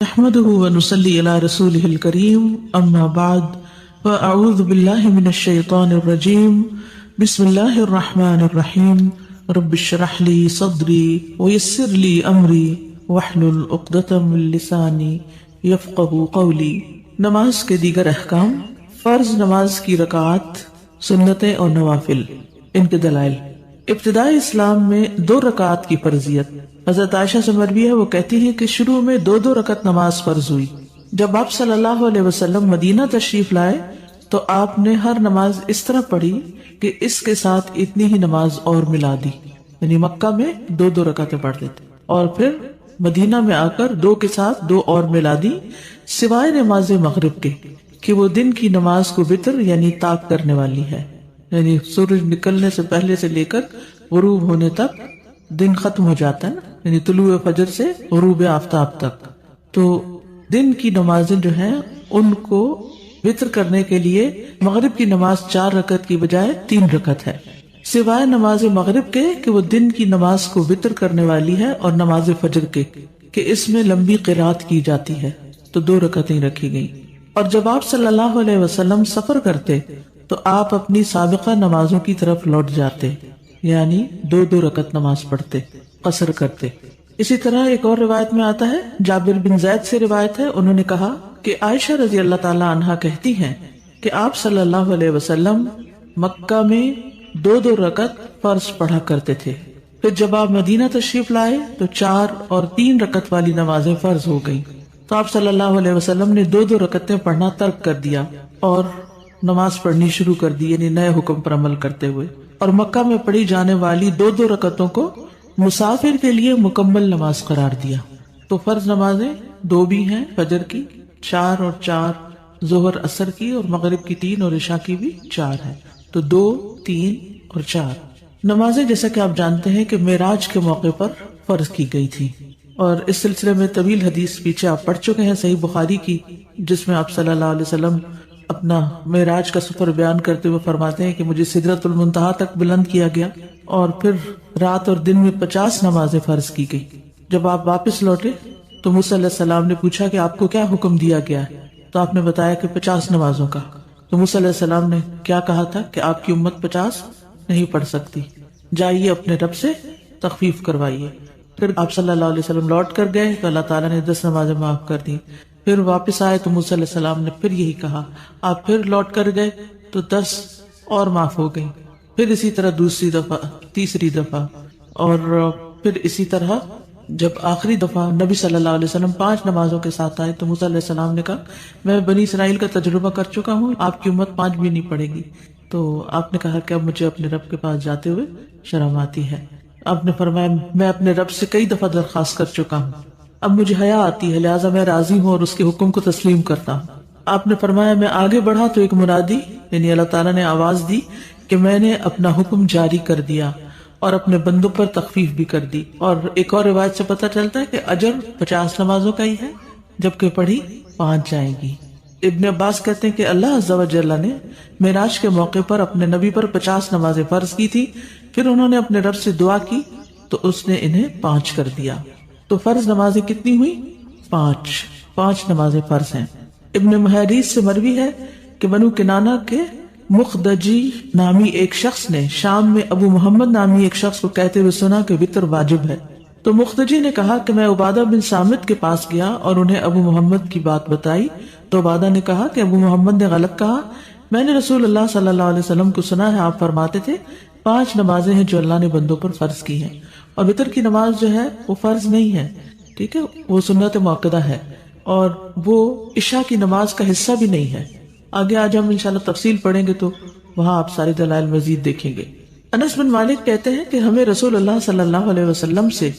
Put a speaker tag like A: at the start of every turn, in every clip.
A: نحمده ونصلي على رسوله الكريم أما بعد فأعوذ بالله من الشيطان الرجيم بسم الله الرحمن الرحيم رب اشرح لي صدري ويسر لي أمري واحلل عقدة من لساني يفقهوا قولي۔ نماز کے دیگر احکام، فرض نماز کی رکعات، سنتیں اور نوافل، ان کے دلائل۔ ابتدائی اسلام میں 2 رکعات کی فرضیت۔ حضرت عائشہ سے مروی ہے، وہ کہتی ہیں کہ شروع میں 2 رکعت نماز فرض ہوئی۔ جب آپ صلی اللہ علیہ وسلم مدینہ تشریف لائے تو آپ نے ہر نماز اس طرح پڑھی کہ اس کے ساتھ اتنی ہی نماز اور ملا دی، یعنی مکہ میں 2 رکعتیں پڑھتے تھے اور پھر مدینہ میں آ کر 2 کے ساتھ 2 اور ملا دی، سوائے نماز مغرب کے کہ وہ دن کی نماز کو وتر یعنی طاق کرنے والی ہے، یعنی سورج نکلنے سے پہلے سے لے کر غروب ہونے تک دن ختم ہو جاتا ہے نا، یعنی طلوع فجر سے غروب آفتاب تک۔ تو دن کی نمازیں جو ہیں ان کو وتر کرنے کے لیے مغرب کی نماز 4 رکعت کی بجائے 3 رکعت ہے، سوائے نماز مغرب کے کہ وہ دن کی نماز کو وتر کرنے والی ہے، اور نماز فجر کے کہ اس میں لمبی قرات کی جاتی ہے تو 2 رکعتیں رکھی گئی۔ اور جب آپ صلی اللہ علیہ وسلم سفر کرتے تو آپ اپنی سابقہ نمازوں کی طرف لوٹ جاتے، یعنی 2 رکعت نماز پڑھتے، قصر کرتے۔ اسی طرح ایک اور روایت میں آتا ہے، جابر بن زید سے روایت ہے، انہوں نے کہا کہ عائشہ رضی اللہ تعالی عنہا کہتی ہیں کہ آپ صلی اللہ علیہ وسلم مکہ میں 2 رکعت فرض پڑھا کرتے تھے، پھر جب آپ مدینہ تشریف لائے تو 4 اور 3 رکعت والی نمازیں فرض ہو گئیں، تو آپ صلی اللہ علیہ وسلم نے 2 رکعتیں پڑھنا ترک کر دیا اور نماز پڑھنی شروع کر دی، یعنی نئے حکم پر عمل کرتے ہوئے، اور مکہ میں پڑھی جانے والی 2 رکعتوں کو مسافر کے لیے مکمل نماز قرار دیا۔ تو فرض نمازیں 2 بھی ہیں، فجر کی 4 اور 4، ظہر عصر کی، اور مغرب کی 3 اور عشاء کی بھی 4 ہے، تو 2، 3 اور 4 نمازیں جیسا کہ آپ جانتے ہیں کہ معراج کے موقع پر فرض کی گئی تھی، اور اس سلسلے میں طویل حدیث پیچھے آپ پڑھ چکے ہیں صحیح بخاری کی، جس میں آپ صلی اللہ علیہ وسلم اپنا معراج کا سفر بیان کرتے ہوئے فرماتے ہیں کہ مجھے سدرۃ المنتہا تک بلند کیا گیا، اور پھر رات اور دن میں 50 نمازیں فرض کی گئی۔ جب آپ واپس لوٹے تو موسیٰ علیہ السلام نے پوچھا کہ آپ کو کیا حکم دیا گیا ہے، تو آپ نے بتایا کہ 50 نمازوں کا۔ تو موسیٰ علیہ السلام نے کیا کہا تھا کہ آپ کی امت 50 نہیں پڑھ سکتی، جائیے اپنے رب سے تخفیف کروائیے۔ پھر آپ صلی اللہ علیہ وسلم لوٹ کر گئے تو اللہ تعالیٰ نے 10 نمازیں معاف کر دی۔ پھر واپس آئے تو موسیٰ علیہ السلام نے پھر یہی کہا، آپ پھر لوٹ کر گئے تو 10 اور معاف ہو گئی، پھر اسی طرح دوسری دفعہ، تیسری دفعہ، اور پھر اسی طرح جب آخری دفعہ نبی صلی اللہ علیہ وسلم 5 نمازوں کے ساتھ آئے تو موسیٰ علیہ السلام نے کہا میں بنی اسرائیل کا تجربہ کر چکا ہوں، آپ کی امت 5 بھی نہیں پڑے گی۔ تو آپ نے کہا کہ اب مجھے اپنے رب کے پاس جاتے ہوئے شرم آتی ہے۔ آپ نے فرمایا میں اپنے رب سے کئی دفعہ درخواست کر چکا ہوں، اب مجھے حیا آتی ہے، لہٰذا میں راضی ہوں اور اس کے حکم کو تسلیم کرتا ہوں۔ آپ نے فرمایا میں آگے بڑھا تو ایک منادی یعنی اللہ تعالیٰ نے آواز دی کہ میں نے اپنا حکم جاری کر دیا اور اپنے بندوں پر تخفیف بھی کر دی۔ اور ایک اور روایت سے پتہ چلتا ہے کہ اجر 50 نمازوں کا ہی ہے، جبکہ پڑھی 5 جائے گی۔ ابن عباس کہتے ہیں کہ اللہ عز و جل نے معراج کے موقع پر اپنے نبی پر 50 نمازیں فرض کی تھی، پھر انہوں نے اپنے رب سے دعا کی تو اس نے انہیں 5 کر دیا۔ تو فرض نمازیں کتنی ہوئی؟ 5 نمازیں فرض ہیں۔ ابن محیریز سے مروی ہے کہ بنو کنانہ کے مخدجی نامی ایک شخص نے شام میں ابو محمد نامی ایک شخص کو کہتے ہوئے سنا کہ وتر واجب ہے، تو مخدجی نے کہا کہ میں عبادہ بن صامت کے پاس گیا اور انہیں ابو محمد کی بات بتائی، تو عبادہ نے کہا کہ ابو محمد نے غلط کہا، میں نے رسول اللہ صلی اللہ علیہ وسلم کو سنا ہے آپ فرماتے تھے 5 نمازیں ہیں جو اللہ نے بندوں پر فرض کی ہیں، اور وتر کی نماز جو ہے وہ فرض نہیں ہے، ٹھیک ہے، وہ سنت مؤکدہ ہے، اور وہ عشاء کی نماز کا حصہ بھی نہیں ہے۔ آگے آج ہم انشاءاللہ تفصیل پڑھیں گے تو وہاں آپ سارے دلائل مزید دیکھیں گے۔ انس بن مالک کہتے ہیں کہ ہمیں رسول اللہ صلی اللہ علیہ وسلم سے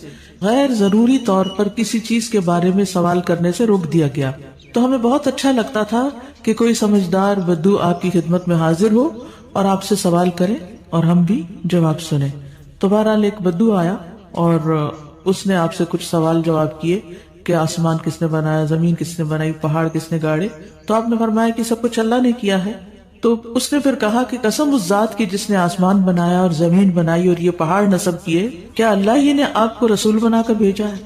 A: غیر ضروری طور پر کسی چیز کے بارے میں سوال کرنے سے روک دیا گیا، تو ہمیں بہت اچھا لگتا تھا کہ کوئی سمجھدار بدو آپ کی خدمت میں حاضر ہو اور آپ سے سوال کرے اور ہم بھی جواب سنیں۔ تو بہرحال ایک بدو آیا اور اس نے آپ سے کچھ سوال جواب کیے کہ آسمان کس نے بنایا، زمین کس نے بنائی، پہاڑ کس نے گاڑے، تو آپ نے فرمایا کہ سب کچھ اللہ نے کیا ہے۔ تو اس نے پھر کہا کہ قسم اس ذات کی جس نے آسمان بنایا اور زمین بنائی اور یہ پہاڑ نصب کیے، کیا اللہ ہی نے آپ کو رسول بنا کر بھیجا ہے؟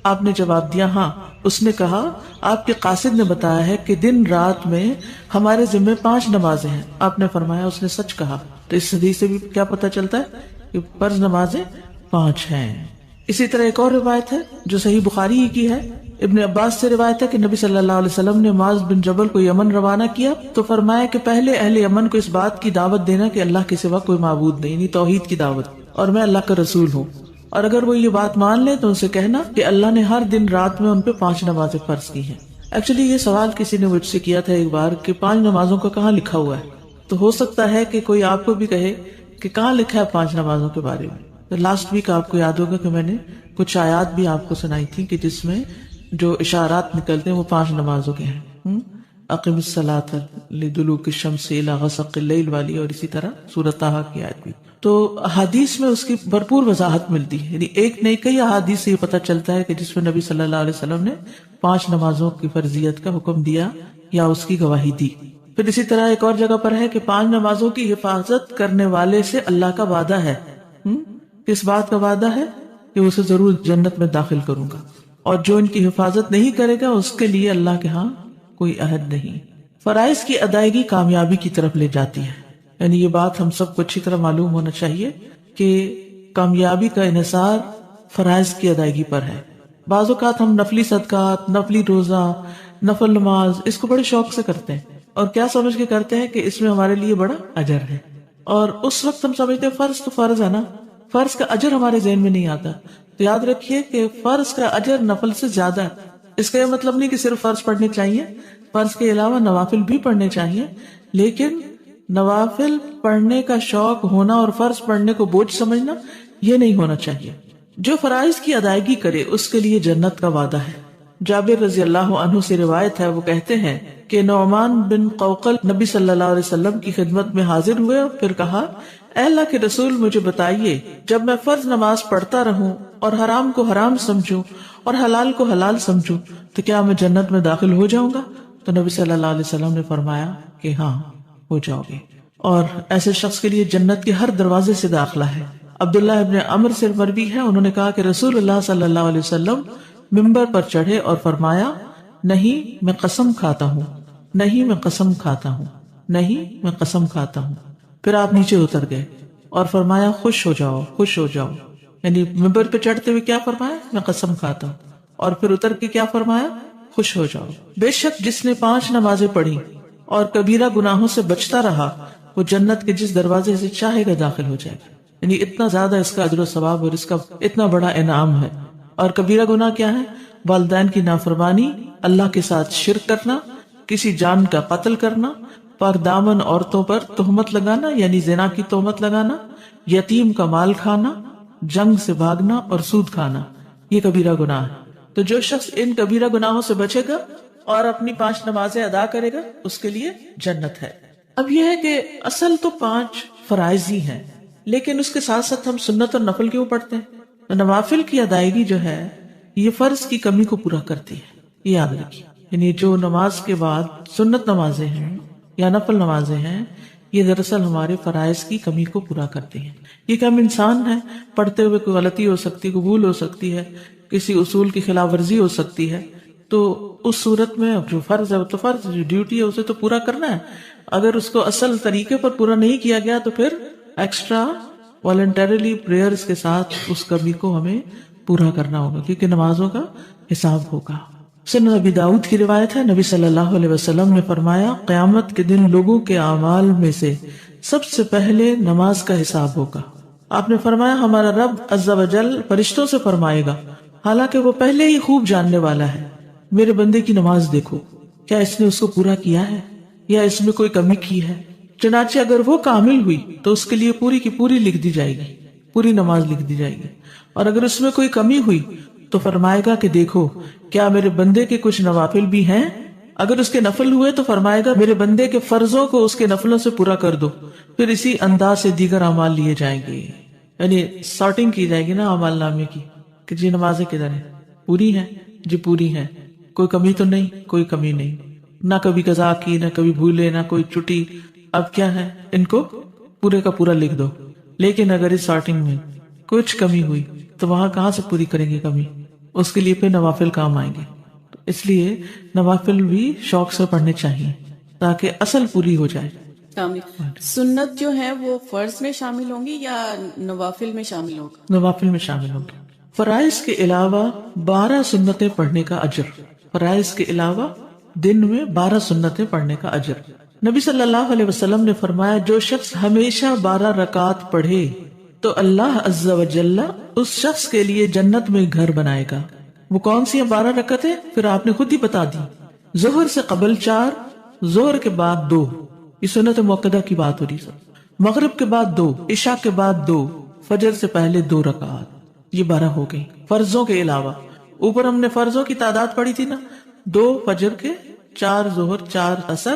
A: آپ نے جواب دیا ہاں۔ اس نے کہا آپ کے قاصد نے بتایا ہے کہ دن رات میں ہمارے ذمہ 5 نمازیں ہیں. آپ نے فرمایا اس نے سچ کہا. تو اس حدیث سے بھی کیا پتہ چلتا ہے کہ فرض نمازیں 5 ہیں. اسی طرح ایک اور روایت ہے جو صحیح بخاری ہی کی ہے. ابن عباس سے روایت ہے کہ نبی صلی اللہ علیہ وسلم نے معاذ بن جبل کو یمن روانہ کیا تو فرمایا کہ پہلے اہل یمن کو اس بات کی دعوت دینا کہ اللہ کے سوا کوئی معبود نہیں، یعنی توحید کی دعوت، اور میں اللہ کا رسول ہوں. اور اگر وہ یہ بات مان لیں تو ان سے کہنا کہ اللہ نے ہر دن رات میں ان پہ 5 نمازیں فرض کی ہیں. ایکچولی یہ سوال کسی نے مجھ سے کیا تھا ایک بار کہ 5 نمازوں کا کہاں لکھا ہوا ہے. تو ہو سکتا ہے کہ کوئی آپ کو بھی کہے کہ کہاں لکھا ہے 5 نمازوں کے بارے میں. تو لاسٹ ویک آپ کو یاد ہوگا کہ میں نے کچھ آیات بھی آپ کو سنائی تھی کہ جس میں جو اشارات نکلتے ہیں وہ 5 نمازوں کے ہیں. اقم الصلاۃ لدلوک الشمس الی غسق اللیل والی، اور اسی طرح سورۃ طٰہٰ کی آیت بھی. تو احادیث میں اس کی بھرپور وضاحت ملتی ہے، یعنی ایک نہیں کئی احادیث سے یہ پتہ چلتا ہے کہ جس میں نبی صلی اللہ علیہ وسلم نے 5 نمازوں کی فرضیت کا حکم دیا یا اس کی گواہی دی. پھر اسی طرح ایک اور جگہ پر ہے کہ 5 نمازوں کی حفاظت کرنے والے سے اللہ کا وعدہ ہے. کس بات کا وعدہ ہے؟ کہ اسے ضرور جنت میں داخل کروں گا، اور جو ان کی حفاظت نہیں کرے گا اس کے لیے اللہ کے ہاں کوئی عہد نہیں. فرائض کی ادائیگی کامیابی کی طرف لے جاتی ہے، یعنی یہ بات ہم سب کو اچھی طرح معلوم ہونا چاہیے کہ کامیابی کا انحصار فرائض کی ادائیگی پر ہے. بعض اوقات ہم نفلی صدقات، نفلی روزہ، نفل نماز اس کو بڑے شوق سے کرتے ہیں اور کیا سمجھ کے کرتے ہیں کہ اس میں ہمارے لیے بڑا اجر ہے. اور اس وقت ہم سمجھتے ہیں فرض تو فرض ہے نا، فرض کا اجر ہمارے ذہن میں نہیں آتا. تو یاد رکھیے کہ فرض کا اجر نفل سے زیادہ ہے. اس کا یہ مطلب نہیں کہ صرف فرض پڑھنے چاہیے، فرض کے علاوہ نوافل بھی پڑھنے چاہیے، لیکن نوافل پڑھنے کا شوق ہونا اور فرض پڑھنے کو بوجھ سمجھنا یہ نہیں ہونا چاہیے. جو فرائض کی ادائیگی کرے اس کے لیے جنت کا وعدہ ہے. جابر رضی اللہ عنہ سے روایت ہے، وہ کہتے ہیں کہ نعمان بن قوقل نبی صلی اللہ علیہ وسلم کی خدمت میں حاضر ہوئے اور پھر کہا، اے اللہ کے رسول مجھے بتائیے، جب میں فرض نماز پڑھتا رہوں اور حرام کو حرام سمجھوں اور حلال کو حلال سمجھوں تو کیا میں جنت میں داخل ہو جاؤں گا؟ تو نبی صلی اللہ علیہ وسلم نے فرمایا کہ ہاں ہو جاؤ گے، اور ایسے شخص کے لیے جنت کے ہر دروازے سے داخلہ ہے. عبداللہ ابن عمر سے مروی ہے، انہوں نے کہا کہ رسول اللہ صلی اللہ علیہ وسلم ممبر پر چڑھے اور فرمایا، نہیں میں قسم کھاتا ہوں، نہیں میں قسم کھاتا ہوں، نہیں میں قسم کھاتا ہوں. پھر آپ نیچے اتر گئے اور فرمایا خوش ہو جاؤ، خوش ہو جاؤ. یعنی ممبر پہ چڑھتے ہوئے کیا فرمایا؟ میں قسم کھاتا ہوں. اور پھر اتر کے کیا فرمایا؟ خوش ہو جاؤ. بے شک جس نے 5 نمازیں پڑھی اور کبیرہ گناہوں سے بچتا رہا وہ جنت کے جس دروازے سے چاہے گا داخل ہو جائے گا. یعنی اتنا زیادہ اس کا اجر و ثواب اور اس کا اتنا بڑا انعام ہے. اور کبیرہ گناہ کیا ہے؟ والدین کی نافرمانی، اللہ کے ساتھ شرک کرنا، کسی جان کا قتل کرنا، پاک دامن عورتوں پر تہمت لگانا یعنی زنا کی تہمت لگانا، یتیم کا مال کھانا، جنگ سے بھاگنا اور سود کھانا، یہ کبیرہ گناہ ہے. تو جو شخص ان کبیرہ گناہوں سے بچے گا اور اپنی 5 نمازیں ادا کرے گا اس کے لیے جنت ہے. اب یہ ہے کہ اصل تو 5 فرائض ہی ہیں، لیکن اس کے ساتھ ساتھ ہم سنت اور نفل کیوں پڑھتے ہیں؟ نوافل کی ادائیگی جو ہے یہ فرض کی کمی کو پورا کرتی ہے، یہ یاد رکھیے. یعنی جو نماز کے بعد سنت نمازیں ہیں یا نفل نمازیں ہیں یہ دراصل ہمارے فرائض کی کمی کو پورا کرتی ہیں. یہ کہ ہم انسان ہیں، پڑھتے ہوئے کوئی غلطی ہو سکتی، کوئی بھول ہو سکتی ہے، کسی اصول کی خلاف ورزی ہو سکتی ہے. تو اس صورت میں جو فرض ہے تو فرض، جو ڈیوٹی ہے اسے تو پورا کرنا ہے. اگر اس کو اصل طریقے پر پورا نہیں کیا گیا تو پھر ایکسٹرا والنٹریلی پریئرز کے ساتھ اس کمی کو ہمیں پورا کرنا ہوگا، کیونکہ نمازوں کا حساب ہوگا. سنن ابی داؤد کی روایت ہے، نبی صلی اللہ علیہ وسلم نے فرمایا، قیامت کے دن لوگوں کے اعمال میں سے سب سے پہلے نماز کا حساب ہوگا. آپ نے فرمایا ہمارا رب عز و جل فرشتوں سے فرمائے گا، حالانکہ وہ پہلے ہی خوب جاننے والا ہے، میرے بندے کی نماز دیکھو، کیا اس نے اس کو پورا کیا ہے یا اس میں کوئی کمی کی ہے؟ چنانچہ اگر وہ کامل ہوئی تو اس کے لیے پوری کی پوری لکھ دی جائے گی، پوری نماز لکھ دی جائے گی. اور اگر اس میں کوئی کمی ہوئی تو فرمائے گا کہ دیکھو کیا میرے بندے کے کچھ نوافل بھی ہیں. اگر اس کے نفل ہوئے تو فرمائے گا میرے بندے کے فرضوں کو اس کے نفلوں سے پورا کر دو. پھر اسی انداز سے دیگر اعمال لیے جائیں گے، یعنی سارٹنگ کی جائے گی نا اعمال نامے کی کہ جی نمازیں کدھر ہیں، پوری ہیں جی پوری ہیں، کوئی کمی تو نہیں، کوئی کمی نہیں، نہ کبھی قضا کی، نہ کبھی بھولے، نہ کوئی چھٹی. اب کیا ہے، ان کو پورے کا پورا لکھ دو. لیکن اگر اس سارٹنگ میں کچھ کمی ہوئی تو وہاں کہاں سے پوری کریں گے کمی؟ اس کے لیے پھر نوافل کام آئیں گے. اس لیے نوافل بھی شوق سے پڑھنے چاہیے تاکہ اصل پوری ہو جائے.
B: سنت جو ہے وہ فرض میں شامل ہوں گی یا نوافل میں شامل ہوگا؟
A: نوافل میں شامل ہوگی. فرائض کے علاوہ 12 سنتیں پڑھنے کا اجر. فرائض کے علاوہ دن میں 12 سنتیں پڑھنے کا اجر. نبی صلی اللہ علیہ وسلم نے فرمایا جو شخص ہمیشہ 12 رکعات پڑھے تو اللہ عز و جل اس شخص کے لیے جنت میں گھر بنائے گا. وہ کون سی ہیں 12 رکعتیں؟ پھر آپ نے خود ہی بتا دی. ظہر سے قبل 4، ظہر کے بعد 2، یہ سنت مؤکدہ کی بات ہو رہی ہے. مغرب کے بعد 2، عشاء کے بعد 2، فجر سے پہلے 2 رکعات. یہ 12 ہو گئی فرضوں کے علاوہ. اوپر ہم نے فرضوں کی تعداد پڑھی تھی نا، 2 فجر کے، 4 ظہر، 4 عصر،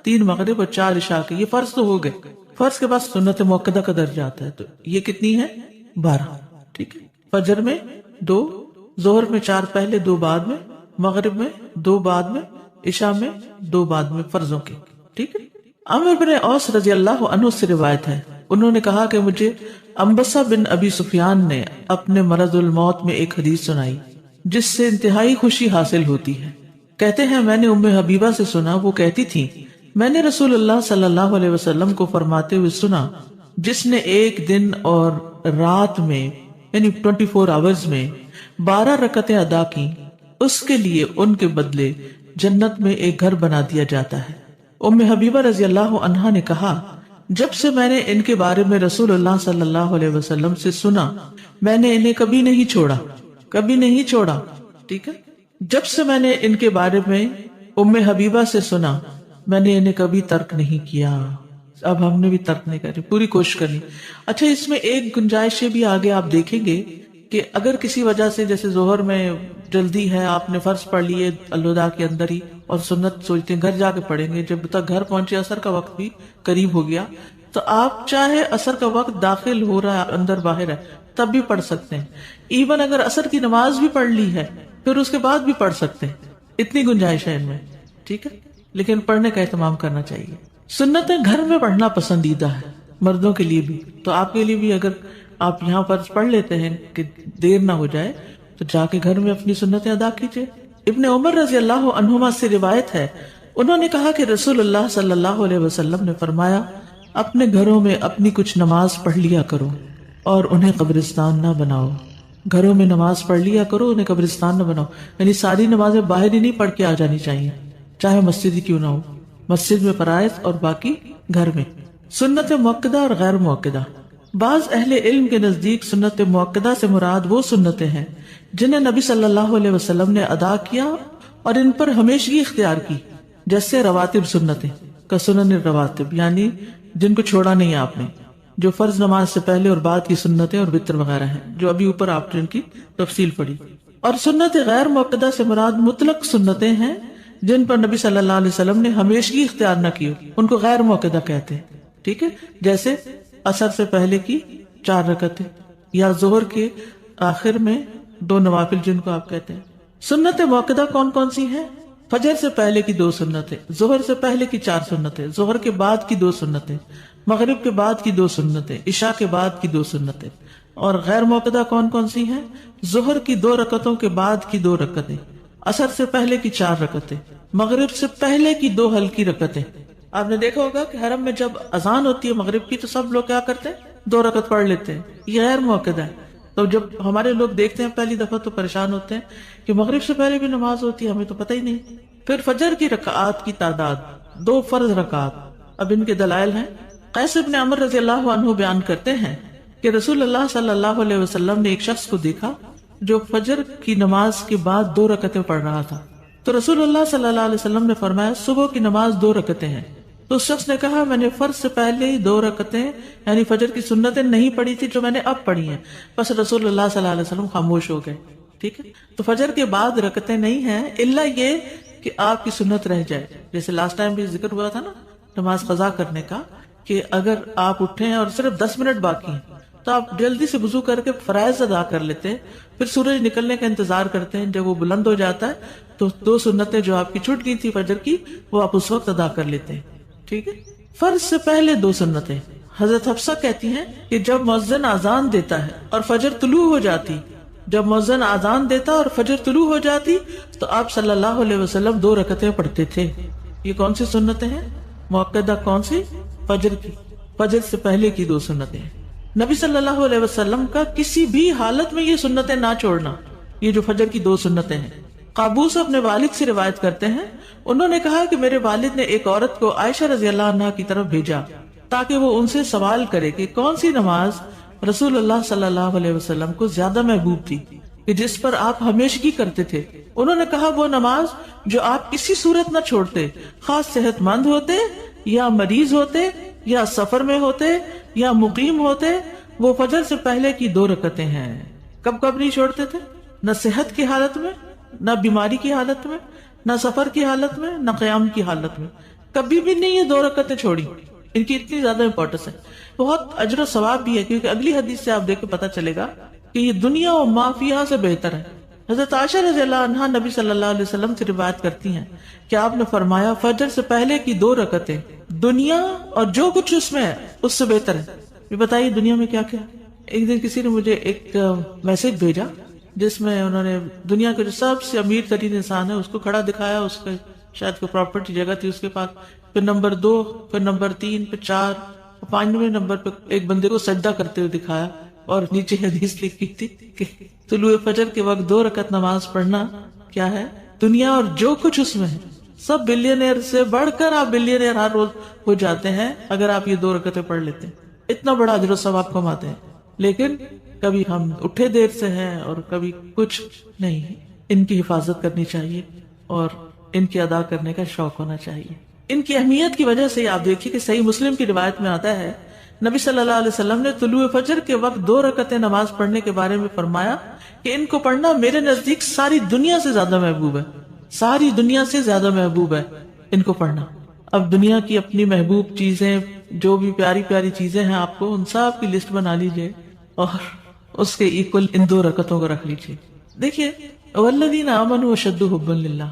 A: 3 مغرب اور 4 عشاء کے. یہ فرض تو ہو گئے. فرض کے بعد سنت مؤکدہ کا درجہ آتا ہے، تو یہ کتنی ہے؟ 12. ٹھیک ہے. فجر میں 2، ظہر میں 4 پہلے 2 بعد میں، مغرب میں 2 بعد میں، عشاء میں 2 بعد میں فرضوں کے. ٹھیک ہے. عمرو بن اوس رضی اللہ عنہ سے روایت ہے، انہوں نے کہا کہ مجھے انبسہ بن ابی سفیان نے اپنے مرض الموت میں ایک حدیث سنائی جس سے انتہائی خوشی حاصل ہوتی ہے. کہتے ہیں میں نے ام حبیبہ سے سنا، وہ کہتی تھی میں نے رسول اللہ صلی اللہ علیہ وسلم کو فرماتے ہوئے سنا جس نے ایک دن اور رات میں یعنی 24 آورز میں 12 رکعتیں ادا کی اس کے لیے ان کے بدلے جنت میں ایک گھر بنا دیا جاتا ہے. ام حبیبہ رضی اللہ عنہا نے کہا جب سے میں نے ان کے بارے میں رسول اللہ صلی اللہ علیہ وسلم سے سنا میں نے انہیں کبھی نہیں چھوڑا. ٹھیک ہے. جب سے میں نے ان کے بارے میں ام حبیبہ سے سنا میں نے انہیں کبھی ترک نہیں کیا. اب ہم نے بھی ترک نہیں کری، پوری کوشش کرنی. اچھا اس میں ایک گنجائش بھی آگے آپ دیکھیں گے کہ اگر کسی وجہ سے جیسے ظہر میں جلدی ہے، آپ نے فرض پڑھ لیے الوداع کے اندر ہی اور سنت سوچتے ہیں گھر جا کے پڑھیں گے، جب تک گھر پہنچے عصر کا وقت بھی قریب ہو گیا، تو آپ چاہے عصر کا وقت داخل ہو رہا ہے اندر باہر ہے تب بھی پڑھ سکتے ہیں. ایون اگر عصر کی نماز بھی پڑھ لی ہے پھر اس کے بعد بھی پڑھ سکتے ہیں. اتنی گنجائش ہے ان میں. ٹھیک ہے. لیکن پڑھنے کا اہتمام کرنا چاہیے. سنتیں گھر میں پڑھنا پسندیدہ ہے مردوں کے لیے بھی، تو آپ کے لیے بھی اگر آپ یہاں پر پڑھ لیتے ہیں کہ دیر نہ ہو جائے تو جا کے گھر میں اپنی سنتیں ادا کیجیے. ابن عمر رضی اللہ عنہما سے روایت ہے، انہوں نے کہا کہ رسول اللہ صلی اللہ علیہ وسلم نے فرمایا اپنے گھروں میں اپنی کچھ نماز پڑھ لیا کرو اور انہیں قبرستان نہ بناؤ. گھروں میں نماز پڑھ لیا کرو، انہیں قبرستان نہ بناؤ. یعنی ساری نمازیں باہر ہی نہیں پڑھ کے آ جانی چاہیے، چاہے مسجد ہی کیوں نہ ہو. مسجد میں فرائض اور باقی گھر میں. سنت مؤکدہ اور غیر مؤکدہ. بعض اہل علم کے نزدیک سنت مؤکدہ سے مراد وہ سنتیں ہیں جنہیں نبی صلی اللہ علیہ وسلم نے ادا کیا اور ان پر ہمیشگی اختیار کی، جیسے رواتب سنتیں کا سنن الرواتب، یعنی جن کو چھوڑا نہیں آپ نے، جو فرض نماز سے پہلے اور بعد کی سنتیں اور وتر وغیرہ ہیں جو ابھی اوپر آپ نے ان کی تفصیل پڑھی. اور سنت غیر مؤکدہ سے مراد مطلق سنتیں ہیں جن پر نبی صلی اللہ علیہ وسلم نے ہمیشگی اختیار نہ کی، ان کو غیر مؤکدہ کہتے ہیں. ٹھیک ہے. جیسے عصر سے پہلے کی 4 رکعتیں یا ظہر کے آخر میں 2 نوافل جن کو آپ کہتے ہیں. سنت مؤکدہ کون کون سی ہیں؟ فجر سے پہلے کی 2 سنتیں، ظہر سے پہلے کی 4 سنتیں، ظہر کے بعد کی 2 سنتیں، مغرب کے بعد کی 2 سنتیں، عشاء کے بعد کی 2 سنتیں. اور غیر مؤکدہ کون کون سی ہیں؟ ظہر کی 2 رکعتوں کے بعد کی 2 رکعتیں، عصر سے پہلے کی 4 رکعتیں، مغرب سے پہلے کی 2 ہلکی رکعتیں. آپ نے دیکھا ہوگا کہ حرم میں جب اذان ہوتی ہے مغرب کی تو سب لوگ کیا کرتے ہیں؟ 2 رکعت پڑھ لیتے ہیں. یہ غیر مؤکدہ ہے. تو جب ہمارے لوگ دیکھتے ہیں پہلی دفعہ تو پریشان ہوتے ہیں کہ مغرب سے پہلے بھی نماز ہوتی ہے، ہمیں تو پتہ ہی نہیں. پھر فجر کی رکعات کی تعداد 2 فرض رکعات. اب ان کے دلائل ہیں. قیس بن عمر رضی اللہ عنہ بیان کرتے ہیں کہ رسول اللہ صلی اللہ علیہ وسلم نے ایک شخص کو دیکھا جو فجر کی نماز کے بعد 2 رکعتیں پڑھ رہا تھا. تو رسول اللہ صلی اللہ علیہ وسلم نے فرمایا صبح کی نماز 2 رکعتیں ہیں. تو اس شخص نے کہا میں نے فرض سے پہلے ہی 2 رکعتیں یعنی فجر کی سنتیں نہیں پڑھی تھی جو میں نے اب پڑھی ہیں. بس رسول اللہ صلی اللہ علیہ وسلم خاموش ہو گئے. ٹھیک ہے. تو فجر کے بعد رکعتیں نہیں ہیں الا یہ کہ آپ کی سنت رہ جائے. جیسے لاسٹ ٹائم بھی ذکر ہوا تھا نا نماز قضا کرنے کا، کہ اگر آپ اٹھے اور صرف 10 منٹ باقی ہیں تو آپ جلدی سے وضو کر کے فرائض ادا کر لیتے ہیں، پھر سورج نکلنے کا انتظار کرتے ہیں. جب وہ بلند ہو جاتا ہے تو 2 سنتیں جو آپ کی چھوٹ گئی تھی فجر کی وہ آپ اس وقت ادا کر لیتے ہیں. ٹھیک ہے. فرض سے پہلے 2 سنتیں. حضرت حفصہ کہتی ہیں کہ جب مؤذن اذان دیتا ہے اور فجر طلوع ہو جاتی جب مؤذن اذان دیتا اور فجر طلوع ہو جاتی تو آپ صلی اللہ علیہ وسلم 2 رکعتیں پڑھتے تھے۔ یہ کون سی سنتیں ہیں مؤکدہ؟ کون سی؟ فجر کی، فجر سے پہلے کی 2 سنتیں ہیں۔ نبی صلی اللہ علیہ وسلم کا کسی بھی حالت میں یہ سنتیں نہ چھوڑنا، یہ جو فجر کی 2 سنتیں ہیں۔ قابوس اپنے والد سے روایت کرتے ہیں، انہوں نے کہا کہ میرے والد نے ایک عورت کو عائشہ رضی اللہ عنہا کی طرف بھیجا تاکہ وہ ان سے سوال کرے کہ کون سی نماز رسول اللہ صلی اللہ علیہ وسلم کو زیادہ محبوب تھی کہ جس پر آپ ہمیشگی کرتے تھے۔ انہوں نے کہا وہ نماز جو آپ کسی صورت نہ چھوڑتے، خاص صحت مند ہوتے یا مریض ہوتے یا سفر میں ہوتے یا مقیم ہوتے، وہ فجر سے پہلے کی 2 رکعتیں ہیں۔ کب کب نہیں چھوڑتے تھے؟ نہ صحت کی حالت میں، نہ بیماری کی حالت میں، نہ سفر کی حالت میں، نہ قیام کی حالت میں، کبھی بھی نہیں یہ 2 رکعتیں چھوڑی۔ ان کی اتنی زیادہ امپورٹنس ہے، بہت اجر و ثواب بھی ہے، کیونکہ اگلی حدیث سے آپ دیکھ کے پتہ چلے گا کہ یہ دنیا و ما فیہا سے بہتر ہے۔ حضرت عائشہ رضی اللہ عنہا نبی صلی اللہ علیہ وسلم سے روایت کرتی ہیں کہ آپ نے فرمایا فجر سے پہلے کی 2 رکعتیں دنیا اور جو کچھ اس میں ہے اس سے بہتر ہے۔ یہ بتائیے دنیا میں کیا کیا؟ ایک دن کسی نے مجھے ایک میسج بھیجا جس میں انہوں نے دنیا کے جو سب سے امیر ترین انسان ہے اس کو کھڑا دکھایا، اس کا شاید کوئی پراپرٹی جگہ تھی اس کے پاس، پھر نمبر 2، پھر نمبر 3، پھر 4، 5ویں نمبر پہ ایک بندے کو سجدہ کرتے ہوئے دکھایا، اور نیچے حدیث لکھی تھی کہ طلوع فجر کے وقت 2 رکعت نماز پڑھنا کیا ہے؟ دنیا اور جو کچھ اس میں ہے، سب بلینئر سے بڑھ کر آپ بلینئر ہر روز ہو جاتے ہیں اگر آپ یہ 2 رکعتیں پڑھ لیتے ہیں، اتنا بڑا اجر و ثواب کماتے ہیں۔ لیکن کبھی ہم اٹھے دیر سے ہیں اور کبھی کچھ نہیں، ان کی حفاظت کرنی چاہیے اور ان کی ادا کرنے کا شوق ہونا چاہیے۔ ان کی اہمیت کی وجہ سے آپ دیکھیے کہ صحیح مسلم کی روایت میں آتا ہے نبی صلی اللہ علیہ وسلم نے طلوع فجر کے وقت 2 رکعتیں نماز پڑھنے کے بارے میں فرمایا کہ ان کو پڑھنا میرے نزدیک ساری دنیا سے زیادہ محبوب ہے، ساری دنیا سے زیادہ محبوب ہے ان کو پڑھنا۔ اب دنیا کی اپنی محبوب چیزیں، جو بھی پیاری پیاری چیزیں ہیں، آپ کو ان سب کی لسٹ بنا لیجئے اور اس کے ایکول ان 2 رکعتوں کو رکھ لیجئے۔ دیکھیے والذین آمنوا اشد حبا للہ،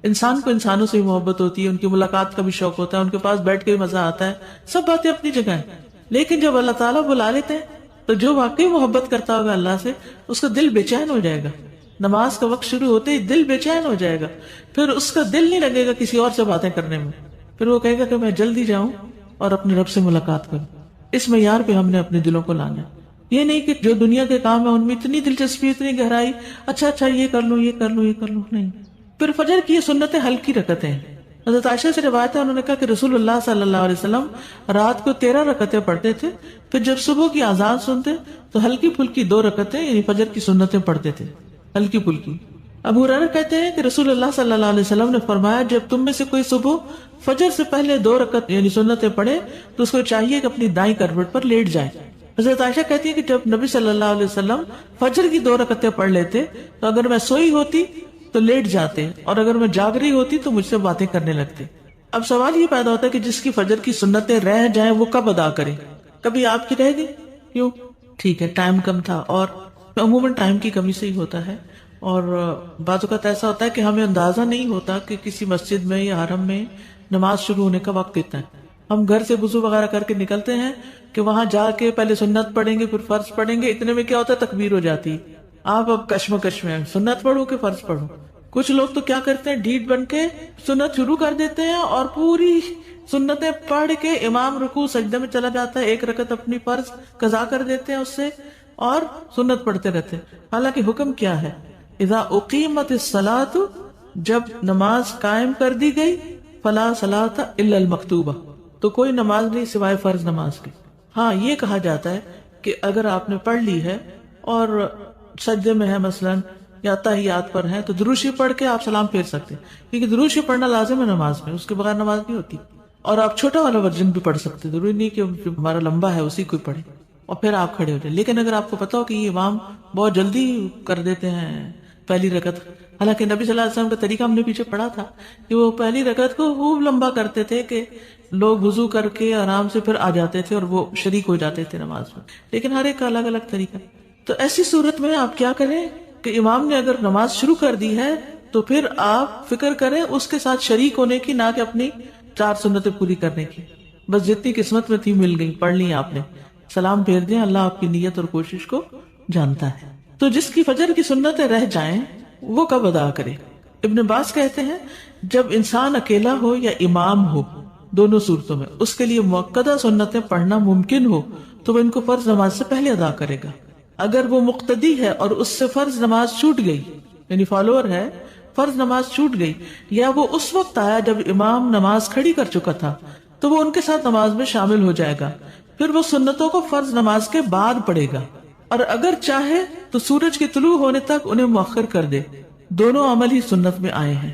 A: انسان کو انسانوں سے محبت ہوتی ہے، ان کی ملاقات کا بھی شوق ہوتا ہے، ان کے پاس بیٹھ کے بھی مزہ آتا ہے، سب باتیں اپنی جگہ ہیں، لیکن جب اللہ تعالیٰ بلا لیتے ہیں تو جو واقعی محبت کرتا ہوگا اللہ سے اس کا دل بے چین ہو جائے گا۔ نماز کا وقت شروع ہوتے ہی دل بے چین ہو جائے گا، پھر اس کا دل نہیں لگے گا کسی اور سے باتیں کرنے میں، پھر وہ کہے گا کہ میں جلدی جاؤں اور اپنے رب سے ملاقات کروں۔ اس معیار پہ ہم نے اپنے دلوں کو لانا ہے، یہ نہیں کہ جو دنیا کے کام ہے ان میں اتنی دلچسپی، اتنی گہرائی، اچھا یہ کر لوں یہ کر لوں یہ کر لوں، نہیں۔ پھر فجر کی یہ سنتیں ہلکی رکعتیں ہیں۔ حضرت عائشہ سے روایت ہے، انہوں نے کہا کہ رسول اللہ صلی اللہ علیہ وسلم رات کو 13 رکعتیں پڑھتے تھے، پھر جب صبح کی اذان سنتے تو ہلکی پھلکی 2 رکعتیں یعنی فجر کی سنتیں پڑھتے تھے، ہلکی پھلکی۔ ابو ہریرہ کہتے ہیں کہ رسول اللہ صلی اللہ علیہ وسلم نے فرمایا جب تم میں سے کوئی صبح فجر سے پہلے 2 رکعت یعنی سنتیں پڑھے تو اس کو چاہیے کہ اپنی دائیں کروٹ پر لیٹ جائے۔ حضرت عائشہ کہتی ہے کہ جب نبی صلی اللہ علیہ وسلم فجر کی 2 رکعتیں پڑھ لیتے تو اگر میں سوئی ہوتی تو لیٹ جاتے اور اگر میں جاگ رہی ہوتی تو مجھ سے باتیں کرنے لگتے۔ اب سوال یہ پیدا ہوتا ہے کہ جس کی فجر کی سنتیں رہ جائیں وہ کب ادا کرے؟ کبھی آپ کی رہ گئی، کیوں؟ ٹھیک ہے ٹائم کم تھا، اور عموماً ٹائم کی کمی سے ہی ہوتا ہے، اور بعض اوقات ایسا ہوتا ہے کہ ہمیں اندازہ نہیں ہوتا کہ کسی مسجد میں یا حرم میں نماز شروع ہونے کا وقت اتنا ہے۔ ہم گھر سے وضو وغیرہ کر کے نکلتے ہیں کہ وہاں جا کے پہلے سنت پڑھیں گے پھر فرض پڑھیں گے، اتنے میں کیا ہوتا ہے تکبیر ہو جاتی۔ آپ اب کشمکش میں سنت پڑھو کہ فرض پڑھو۔ کچھ لوگ تو کیا کرتے ہیں ڈھیٹ بن کے سنت شروع کر دیتے ہیں اور پوری سنتیں پڑھ کے امام رکوع سجدے میں چلا جاتا ہے، 1 رکعت اپنی فرض قضا کر دیتے ہیں اس سے اور سنت پڑھتے رہتے ہیں۔ حالانکہ حکم کیا ہے؟ اذا اقیمت الصلاۃ، جب نماز قائم کر دی گئی، فلا صلاۃ الا المکتوبہ، تو کوئی نماز نہیں سوائے فرض نماز کی۔ ہاں یہ کہا جاتا ہے کہ اگر آپ نے پڑھ لی ہے اور سجدے میں ہے مثلاً یا تحیات پر ہے تو درود شریف پڑھ کے آپ سلام پھیر سکتے ہیں، کیونکہ درود شریف پڑھنا لازم ہے نماز میں، اس کے بغیر نماز نہیں ہوتی۔ اور آپ چھوٹا والا ورژن بھی پڑھ سکتے، ضروری نہیں کہ جو ہمارا لمبا ہے اسی کو پڑھیں اور پھر آپ کھڑے ہو جائیں۔ لیکن اگر آپ کو پتا ہو کہ یہ امام بہت جلدی کر دیتے ہیں پہلی رکعت، حالانکہ نبی صلی اللہ علیہ وسلم کا طریقہ ہم نے پیچھے پڑھا تھا کہ وہ پہلی رکعت کو خوب لمبا کرتے تھے کہ لوگ وضو کر کے آرام سے پھر آ جاتے تھے اور وہ شریک ہو جاتے تھے نماز میں، لیکن ہر ایک کا الگ الگ طریقہ۔ تو ایسی صورت میں آپ کیا کریں کہ امام نے اگر نماز شروع کر دی ہے تو پھر آپ فکر کریں اس کے ساتھ شریک ہونے کی، نہ کہ اپنی 4 سنتیں پوری کرنے کی۔ بس جتنی قسمت میں تھی مل گئی، پڑھ لی آپ نے، سلام پھیر دیں، اللہ آپ کی نیت اور کوشش کو جانتا ہے۔ تو جس کی فجر کی سنتیں رہ جائیں وہ کب ادا کرے؟ ابن عباس کہتے ہیں جب انسان اکیلا ہو یا امام ہو، دونوں صورتوں میں اس کے لیے مؤکدہ سنتیں پڑھنا ممکن ہو تو وہ ان کو فرض نماز سے پہلے ادا کرے گا۔ اگر وہ مقتدی ہے اور اس سے فرض نماز چھوٹ گئی، یعنی فالوور ہے، فرض نماز چھوٹ گئی، یا وہ اس وقت آیا جب امام نماز کھڑی کر چکا تھا، تو وہ ان کے ساتھ نماز میں شامل ہو جائے گا، پھر وہ سنتوں کو فرض نماز کے بعد پڑھے گا، اور اگر چاہے تو سورج کے طلوع ہونے تک انہیں مؤخر کر دے۔ دونوں عمل ہی سنت میں آئے ہیں،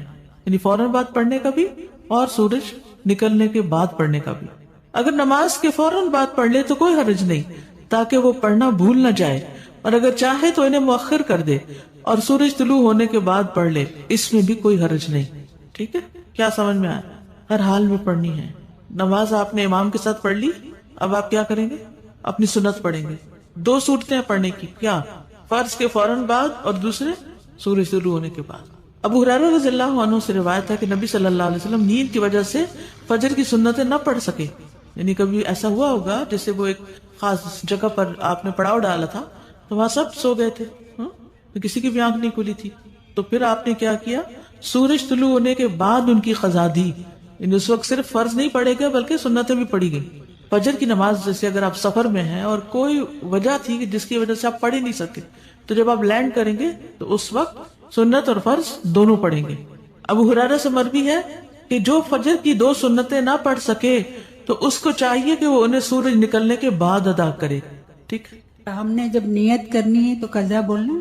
A: یعنی فوراً بعد پڑھنے کا بھی اور سورج نکلنے کے بعد پڑھنے کا بھی۔ اگر نماز کے فوراً بعد پڑھ لے تو کوئی حرج نہیں، تاکہ وہ پڑھنا بھول نہ جائے، اور اگر چاہے تو انہیں مؤخر کر دے اور سورج طلوع ہونے کے بعد پڑھ لے، اس میں بھی کوئی حرج نہیں۔ ٹھیک ہے، کیا سمجھ میں آیا؟ ہر حال میں پڑھنی ہے نماز۔ آپ نے امام کے ساتھ پڑھ لی، اب آپ کیا کریں گے؟ اپنی سنت پڑھیں گے۔ دو صورتیں پڑھنے کی، کیا؟ فرض کے فوراً بعد اور دوسرے سورج طلوع ہونے کے بعد۔ ابو ہریرہ رضی اللہ عنہ سے روایت ہے کہ نبی صلی اللہ علیہ وسلم نیند کی وجہ سے فجر کی سنتیں نہ پڑھ سکے، یعنی کبھی ایسا ہوا ہوگا جیسے وہ ایک خاص جگہ پر آپ نے پڑاؤ ڈالا تھا تو وہاں سب سو گئے تھے، تو کسی کی بھی آنکھ نہیں کھلی تھی، تو پھر آپ نے کیا کیا؟ سورج طلوع ہونے کے بعد ان کی قضا دی، یعنی اس وقت صرف فرض نہیں پڑھے گا بلکہ سنتیں بھی پڑھی گئی۔ فجر کی نماز جیسے اگر آپ سفر میں ہیں اور کوئی وجہ تھی کہ جس کی وجہ سے آپ پڑھ ہی نہیں سکے، تو جب آپ لینڈ کریں گے تو اس وقت سنت اور فرض دونوں پڑھیں گے۔ ابو ہریرہ سے مروی ہے کہ جو فجر کی دو سنتیں نہ پڑھ سکے تو اس کو چاہیے کہ وہ انہیں سورج نکلنے کے بعد ادا کرے۔ ٹھیک،
C: ہم نے جب نیت کرنی ہے تو قضا بولنا،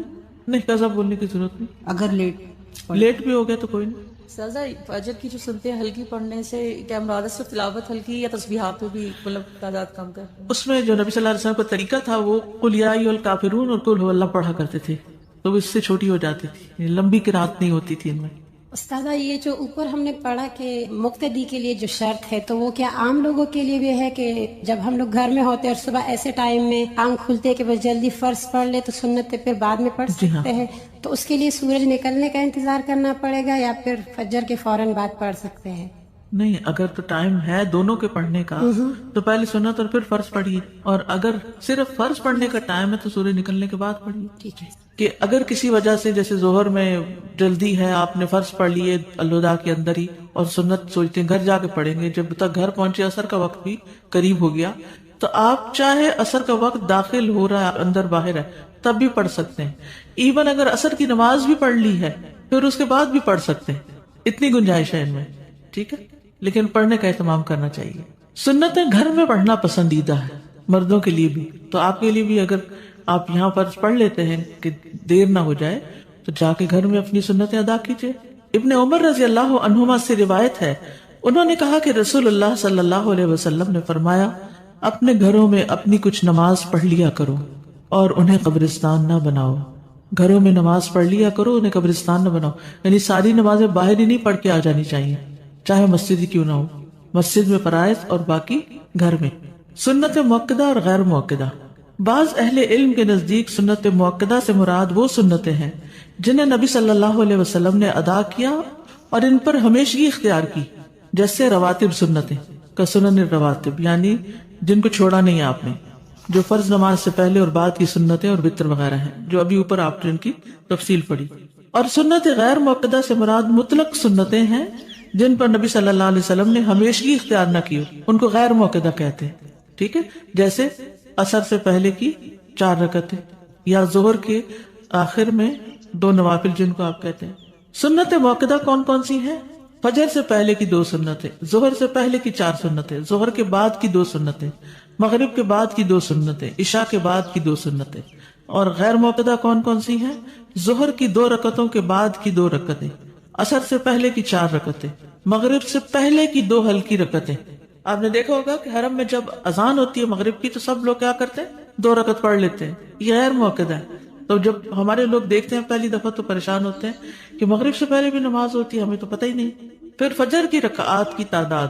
A: نہیں قضا بولنے کی ضرورت نہیں،
C: اگر
A: لیٹ بھی ہو گیا تو کوئی نہیں۔
B: سازا فجر کی جو سنتے ہیں ہلکی پڑھنے سے کیا مراد ہے؟ صرف تلاوت ہلکی یا تسبیحات میں بھی مطلب تعداد کم کر؟
A: اس میں جو نبی صلی اللہ علیہ وسلم کا طریقہ تھا وہ قل یا ایھا الکافرون اور قل ھو اللہ پڑھا کرتے تھے، تو وہ اس سے چھوٹی ہو جاتی تھی، لمبی قرات نہیں ہوتی تھی ان میں۔
D: استاذہ یہ جو اوپر ہم نے پڑھا کہ مقتدی کے لیے جو شرط ہے تو وہ کیا عام لوگوں کے لیے بھی ہے کہ جب ہم لوگ گھر میں ہوتے اور صبح ایسے ٹائم میں آنکھ کھلتے کہ بس جلدی فرض پڑھ لے تو سنت پھر بعد میں پڑھ سکتے ہیں، تو اس کے لیے سورج نکلنے کا انتظار کرنا پڑے گا یا پھر فجر کے فوراً بعد پڑھ سکتے ہیں؟
A: نہیں، اگر تو ٹائم ہے دونوں کے پڑھنے کا تو پہلے سنت اور پھر فرض پڑھیے، اور اگر صرف فرض پڑھنے کا ٹائم ہے تو سورج نکلنے کے بعد پڑھیے۔
D: ٹھیک ہے
A: کہ اگر کسی وجہ سے جیسے ظہر میں جلدی ہے، آپ نے فرض پڑھ لیے الوداع کے اندر ہی اور سنت سوچتے ہیں گھر جا کے پڑھیں گے، جب تک گھر پہنچے عصر کا وقت بھی قریب ہو گیا، تو آپ چاہے عصر کا وقت داخل ہو رہا ہے اندر باہر ہے تب بھی پڑھ سکتے ہیں، ایون اگر عصر کی نماز بھی پڑھ لی ہے پھر اس کے بعد بھی پڑھ سکتے ہیں، اتنی گنجائش ہے ان میں۔ ٹھیک ہے، لیکن پڑھنے کا اہتمام کرنا چاہیے۔ سنتیں گھر میں پڑھنا پسندیدہ ہے مردوں کے لیے بھی، تو آپ کے لیے بھی اگر آپ یہاں پر پڑھ لیتے ہیں کہ دیر نہ ہو جائے تو جا کے گھر میں اپنی سنتیں ادا کیجیے۔ ابن عمر رضی اللہ عنہما سے روایت ہے، انہوں نے کہا کہ رسول اللہ صلی اللہ علیہ وسلم نے فرمایا، اپنے گھروں میں اپنی کچھ نماز پڑھ لیا کرو اور انہیں قبرستان نہ بناؤ۔ گھروں میں نماز پڑھ لیا کرو، انہیں قبرستان نہ بناؤ، یعنی ساری نمازیں باہر ہی نہیں پڑھ کے آ جانی چاہیے، چاہے مسجد ہی کیوں نہ ہو، مسجد میں فرائض اور باقی گھر میں۔ سنت مؤکدہ اور غیر مؤکدہ، بعض اہل علم کے نزدیک سنت مؤکدہ سے مراد وہ سنتیں ہیں جنہیں نبی صلی اللہ علیہ وسلم نے ادا کیا اور ان پر ہمیشگی اختیار کی، جیسے رواتب سنتیں کا سنن الرواتب، یعنی جن کو چھوڑا نہیں آپ نے، جو فرض نماز سے پہلے اور بعد کی سنتیں اور وتر وغیرہ ہیں، جو ابھی اوپر آپ نے ان کی تفصیل پڑھی۔ اور سنت غیر مؤکدہ سے مراد مطلق سنتیں ہیں جن پر نبی صلی اللہ علیہ وسلم نے ہمیشگی اختیار نہ کی، ان کو غیر مؤکدہ کہتے ہیں۔ ٹھیک ہے، جیسے عصر سے پہلے کی 4 رکعتیں یا ظہر کے آخر میں 2 نوافل جن کو آپ کہتے ہیں۔ سنت مؤکدہ کون کون سی ہیں؟ فجر سے پہلے کی 2 سنتیں، ظہر سے پہلے کی 4 سنتیں، ظہر کے بعد کی 2 سنتیں، مغرب کے بعد کی 2 سنتیں، عشاء کے بعد کی 2 سنتیں۔ اور غیر مؤکدہ کون کون سی ہیں؟ ظہر کی 2 رکعتوں کے بعد کی 2 رکعتیں، عصر سے پہلے کی 4 رکعتیں، مغرب سے پہلے کی 2 ہلکی رکعتیں۔ آپ نے دیکھا ہوگا کہ حرم میں جب اذان ہوتی ہے مغرب کی تو سب لوگ کیا کرتے ہیں؟ 2 رکعت پڑھ لیتے ہیں، یہ غیر مؤکدہ ہے۔ تو جب ہمارے لوگ دیکھتے ہیں پہلی دفعہ تو پریشان ہوتے ہیں کہ مغرب سے پہلے بھی نماز ہوتی ہے، ہمیں تو پتہ ہی نہیں۔ پھر فجر کی رکعات کی تعداد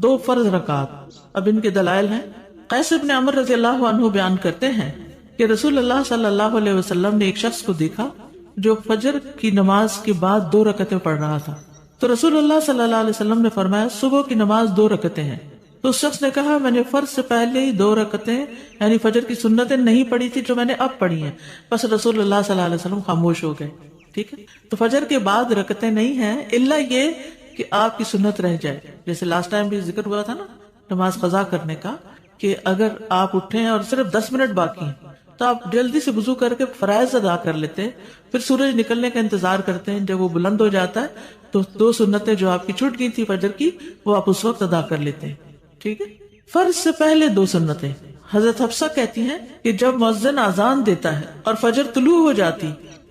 A: 2 فرض رکعات، اب ان کے دلائل ہیں۔ قیس بن عمر رضی اللہ عنہ بیان کرتے ہیں کہ رسول اللہ صلی اللہ علیہ وسلم نے ایک شخص کو دیکھا جو فجر کی نماز کے بعد 2 رکعتیں پڑھ رہا تھا، تو رسول اللہ صلی اللہ علیہ وسلم نے فرمایا، صبح کی نماز 2 رکعتیں ہیں، تو اس شخص نے کہا میں نے فرض سے پہلے ہی 2 رکعتیں یعنی فجر کی سنتیں نہیں پڑھی تھی جو میں نے اب پڑھی ہیں. بس رسول اللہ صلی اللہ علیہ وسلم خاموش ہو گئے. ٹھیک ہے, تو فجر کے بعد رکعتیں نہیں ہیں الا یہ کہ آپ کی سنت رہ جائے. جیسے لاسٹ ٹائم بھی ذکر ہوا تھا نا نماز قضا کرنے کا, کہ اگر آپ اٹھیں اور صرف 10 منٹ باقی ہیں تو آپ جلدی سے وضو کر کے فرائض ادا کر لیتے ہیں, پھر سورج نکلنے کا انتظار کرتے ہیں. جب وہ بلند ہو جاتا ہے تو 2 سنتیں جو آپ کی چھوٹ گئی تھی فجر کی وہ آپ اس وقت ادا کر لیتے ہیں. ٹھیک ہے, فرض سے پہلے 2 سنتیں. حضرت حفصہ کہتی ہیں کہ جب مؤذن اذان دیتا ہے اور فجر طلوع ہو جاتی,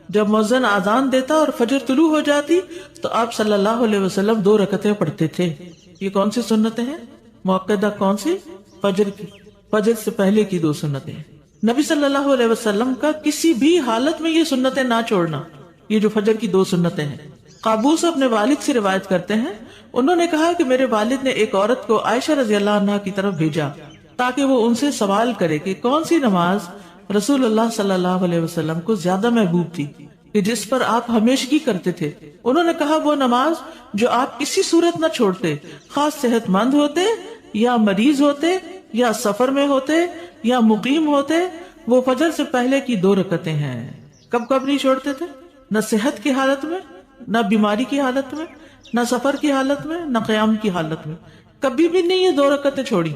A: جب مؤذن اذان دیتا اور فجر طلوع ہو جاتی تو آپ صلی اللہ علیہ وسلم 2 رکعتیں پڑھتے تھے. یہ کون سی سنتیں ہیں مؤکدہ؟ کون سی؟ فجر کی, فجر سے پہلے کی 2 سنتیں. نبی صلی اللہ علیہ وسلم کا کسی بھی حالت میں یہ سنتیں نہ چھوڑنا, یہ جو فجر کی 2 سنتیں ہیں. قابوس اپنے والد سے روایت کرتے ہیں, انہوں نے کہا کہ میرے والد نے ایک عورت کو عائشہ رضی اللہ عنہا کی طرف بھیجا تاکہ وہ ان سے سوال کرے کہ کون سی نماز رسول اللہ صلی اللہ علیہ وسلم کو زیادہ محبوب تھی کہ جس پر آپ ہمیشگی کرتے تھے. انہوں نے کہا وہ نماز جو آپ کسی صورت نہ چھوڑتے, خاص صحت مند ہوتے یا مریض ہوتے یا سفر میں ہوتے یا مقیم ہوتے, وہ فجر سے پہلے کی 2 رکعتیں ہیں. کب کب نہیں چھوڑتے تھے؟ نہ صحت کی حالت میں, نہ بیماری کی حالت میں, نہ سفر کی حالت میں, نہ قیام کی حالت میں. کبھی بھی نہیں یہ 2 رکعتیں چھوڑی.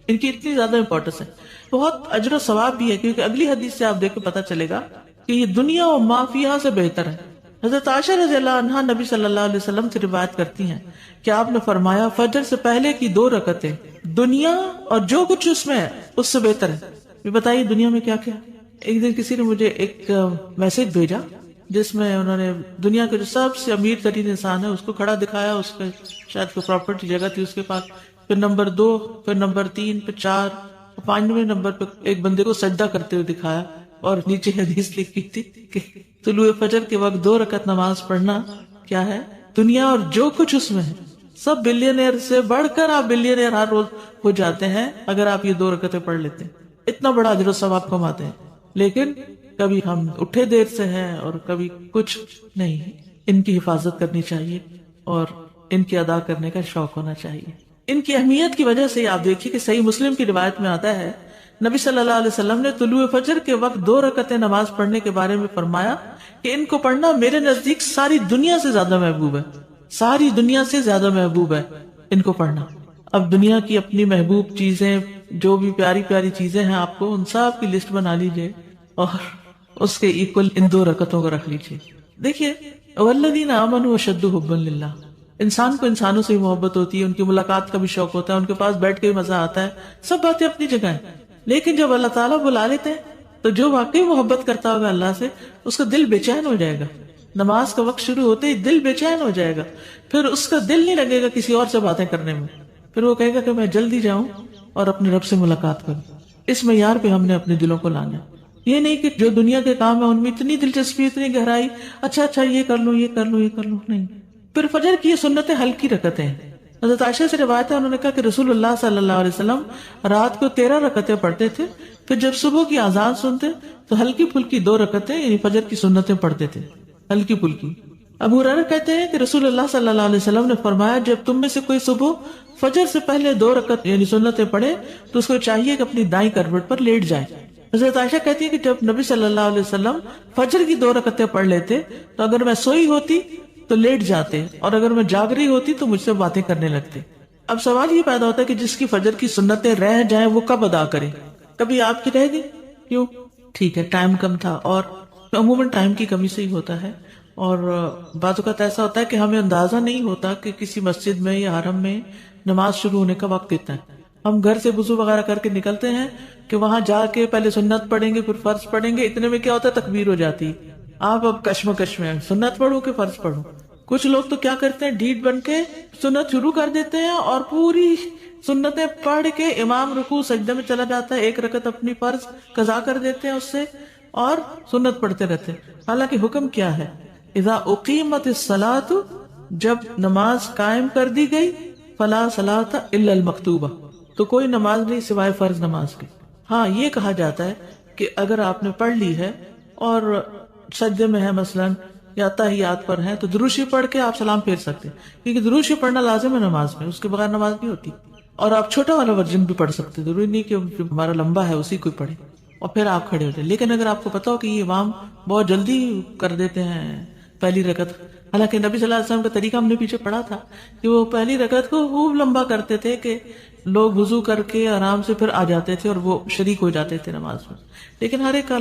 A: ان کی اتنی زیادہ امپورٹنس ہے. بہت اجر و ثواب بھی ہے کیونکہ اگلی حدیث سے آپ دیکھ کے پتا چلے گا کہ یہ دنیا و ما فیہا سے بہتر ہے. حضرت عائشہ رضی اللہ عنہا نبی صلی اللہ علیہ وسلم سے روایت کرتی ہیں کہ آپ نے فرمایا فجر سے پہلے کی 2 رکعتیں دنیا اور جو کچھ اس میں ہے اس سے بہتر ہے. یہ بتائیے دنیا میں کیا کیا. ایک دن کسی نے مجھے ایک میسج بھیجا جس میں انہوں نے دنیا کے جو سب سے امیر ترین انسان ہے اس کو کھڑا دکھایا, اس کے شاید کوئی پراپرٹی جگہ تھی اس کے پاس, پھر نمبر 2, پھر نمبر 3, پھر 4, 5ویں نمبر پہ ایک بندے کو سجدہ کرتے ہوئے دکھایا اور نیچے حدیث لکھی تھی کہ طلوع فجر کے وقت 2 رکعت نماز پڑھنا کیا ہے, دنیا اور جو کچھ اس میں ہے. سب بلینئر سے بڑھ کر آپ بلینئر ہر روز ہو جاتے ہیں اگر آپ یہ 2 رکعتیں پڑھ لیتے ہیں. اتنا بڑا اجر و ثواب کماتے ہیں. لیکن کبھی ہم اٹھے دیر سے ہیں اور کبھی کچھ نہیں. ان کی حفاظت کرنی چاہیے اور ان کی ادا کرنے کا شوق ہونا چاہیے. ان کی اہمیت کی وجہ سے آپ دیکھیے کہ صحیح مسلم کی روایت میں آتا ہے نبی صلی اللہ علیہ وسلم نے طلوع فجر کے وقت 2 رکعتیں نماز پڑھنے کے بارے میں فرمایا کہ ان کو پڑھنا میرے نزدیک ساری دنیا سے زیادہ محبوب ہے. ساری دنیا سے زیادہ محبوب ہے ان کو پڑھنا. اب دنیا کی اپنی محبوب چیزیں جو بھی پیاری پیاری چیزیں ہیں آپ کو ان سب کی لسٹ بنا لیجئے اور اس کے ایکول ان 2 رکعتوں کو رکھ لیجئے. دیکھیے والذین آمنوا اشد حبا للہ, انسان کو انسانوں سے محبت ہوتی ہے, ان کی ملاقات کا بھی شوق ہوتا ہے, ان کے پاس بیٹھ کے بھی مزہ آتا ہے, سب باتیں اپنی جگہ ہیں. لیکن جب اللہ تعالیٰ بلا لیتے ہیں تو جو واقعی محبت کرتا ہوگا اللہ سے اس کا دل بے چین ہو جائے گا. نماز کا وقت شروع ہوتے ہی دل بے چین ہو جائے گا, پھر اس کا دل نہیں لگے گا کسی اور سے باتیں کرنے میں, پھر وہ کہے گا کہ میں جلدی جاؤں اور اپنے رب سے ملاقات کروں. اس معیار پہ ہم نے اپنے دلوں کو لانا. یہ نہیں کہ جو دنیا کے کام ہے ان میں اتنی دلچسپی, اتنی گہرائی, اچھا یہ کر لوں یہ کر لوں یہ کر لوں, نہیں. پھر فجر کی یہ سنتیں ہلکی رکعتیں ہیں. حضرت عائشہ سے روایت ہے انہوں نے کہا کہ رسول اللہ صلی اللہ علیہ وسلم رات کو 13 رکعتیں پڑھتے تھے, پھر جب صبح کی اذان سنتے تو ہلکی پھلکی 2 رکعتیں یعنی فجر کی سنتیں پڑھتے تھے, ہلکی پھلکی. ابو ہریرہ کہتے ہیں کہ رسول اللہ صلی اللہ علیہ وسلم نے فرمایا جب تم میں سے کوئی صبح فجر سے پہلے 2 رکعت یعنی سنتیں پڑھے تو اس کو چاہیے کہ اپنی دائیں کروٹ پر لیٹ جائے. حضرت عائشہ کہتی ہے کہ جب نبی صلی اللہ علیہ وسلم فجر کی 2 رکعتیں پڑھ لیتے تو اگر میں سوئی ہوتی تو لیٹ جاتے اور اگر میں جاگ رہی ہوتی تو مجھ سے باتیں کرنے لگتے. اب سوال یہ پیدا ہوتا ہے کہ جس کی فجر کی سنتیں رہ جائیں وہ کب ادا کرے؟ کبھی آپ کی رہ گئی, کیوں؟ ٹھیک ہے ٹائم کم تھا, اور عموماً ٹائم کی کمی سے ہی ہوتا ہے, اور بعض اوقات ایسا ہوتا ہے کہ ہمیں اندازہ نہیں ہوتا کہ کسی مسجد میں یا حرم میں نماز شروع ہونے کا وقت کتنا ہے. ہم گھر سے وضو وغیرہ کر کے نکلتے ہیں کہ وہاں جا کے پہلے سنت پڑھیں گے پھر فرض پڑھیں گے, اتنے میں کیا ہوتا ہے تکبیر ہو جاتی. آپ اب کشمکش میں سنت پڑھو کہ فرض پڑھو. کچھ لوگ تو کیا کرتے ہیں ڈھیٹ بن کے سنت شروع کر دیتے ہیں اور پوری سنتیں پڑھ کے امام رکوع سجدے میں چلا جاتا ہے, 1 رکعت اپنی فرض قضا کر دیتے ہیں اس سے اور سنت پڑھتے رہتے ہیں. حالانکہ حکم کیا ہے, اذا اقیمت الصلاۃ, جب نماز قائم کر دی گئی, فلا صلاۃ الا المکتوبہ, تو کوئی نماز نہیں سوائے فرض نماز کی. ہاں یہ کہا جاتا ہے کہ اگر آپ نے پڑھ لی ہے اور سجدے میں ہے مثلاً یا تحیات پر ہیں تو درود شریف پڑھ کے آپ سلام پھیر سکتے ہیں, کیونکہ درود شریف پڑھنا لازم ہے نماز میں, اس کے بغیر نماز نہیں ہوتی. اور آپ چھوٹا والا ورژن بھی پڑھ سکتے، ضروری نہیں کہ جو ہمارا لمبا ہے اسی کو پڑھے اور پھر آپ کھڑے ہو جائیں. لیکن اگر آپ کو پتا ہو کہ یہ امام بہت جلدی کر دیتے ہیں پہلی رکعت، حالانکہ نبی صلی اللہ علیہ وسلم کا طریقہ ہم نے پیچھے پڑھا تھا کہ وہ پہلی رکعت کو خوب لمبا کرتے تھے کہ لوگ وضو کر کے آرام سے پھر آ جاتے تھے اور وہ شریک ہو جاتے تھے نماز میں. لیکن ہر ایک کا